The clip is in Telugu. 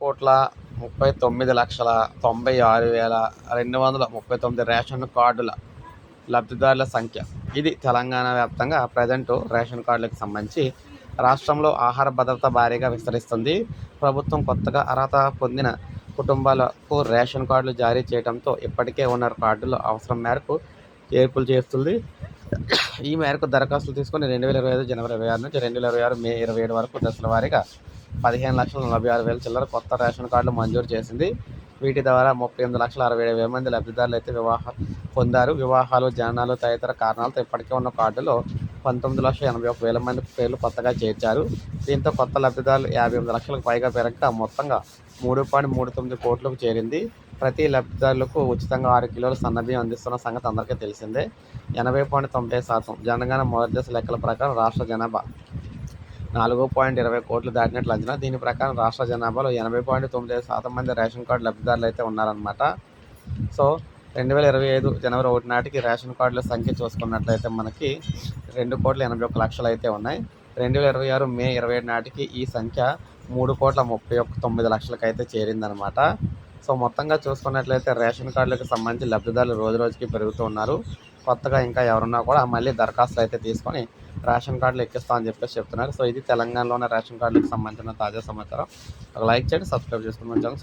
2,39,96,239 రేషన్ కార్డుల లబ్ధిదారుల సంఖ్య. ఇది తెలంగాణ వ్యాప్తంగా ప్రజెంటు రేషన్ కార్డులకు సంబంధించి రాష్ట్రంలో ఆహార భద్రత భారీగా విస్తరిస్తుంది. ప్రభుత్వం కొత్తగా అర్హత పొందిన కుటుంబాలకు రేషన్ కార్డులు జారీ చేయడంతో ఇప్పటికే ఉన్న కార్డుల అవసరం మేరకు చేర్పులు చేస్తుంది. ఈ మేరకు దరఖాస్తులు తీసుకుని 2025 జనవరి 26 నుంచి 2026 మే 27 వరకు దశల వారీగా 15,46,000 చిల్లర కొత్త రేషన్ కార్డులు మంజూరు చేసింది. వీటి ద్వారా 38,67,000 మంది లబ్ధిదారులు అయితే పొందారు. వివాహాలు, జననాలు తదితర కారణాలతో ఇప్పటికే ఉన్న కార్డులో 19,81,000 మంది పేర్లు కొత్తగా చేర్చారు. దీంతో కొత్త లబ్ధిదారులు 58 లక్షలకు పైగా పెరగగా మొత్తంగా 3.39 కోట్లకు చేరింది. ప్రతి లబ్ధిదారులకు ఉచితంగా 6 కిలోల సన్నబియ్యం అందిస్తున్న సంగతి అందరికీ తెలిసిందే. 80.90% జనగణన మొదటి దశ లెక్కల ప్రకారం రాష్ట్ర జనాభా 4.20 కోట్లు దాటినట్లు అంచనా. దీని ప్రకారం రాష్ట్ర జనాభాలో 80.95% మంది రేషన్ కార్డు లబ్ధిదారులు అయితే ఉన్నారన్నమాట. సో 2025 జనవరి 1 నాటికి రేషన్ కార్డుల సంఖ్య చూసుకున్నట్లయితే మనకి 2,81,00,000 అయితే ఉన్నాయి. 2026 మే 27 నాటికి ఈ సంఖ్య 3,39,00,000 అయితే చేరిందనమాట. సో మొత్తంగా చూసుకున్నట్లయితే రేషన్ కార్డులకు సంబంధించి లబ్ధిదారులు రోజు రోజుకి పెరుగుతూ ఉన్నారు. కొత్తగా ఇంకా ఎవరున్నా కూడా మళ్ళీ దరఖాస్తులు అయితే తీసుకొని రేషన్ కార్డులు ఎక్కిస్తామని చెప్తున్నారు. సో ఇది తెలంగాణలో ఉన్న రేషన్ కార్డులకు సంబంధించిన తాజా సమాచారం. ఒక లైక్ చేయండి, సబ్స్క్రైబ్ చేసుకుని మన ఛానల్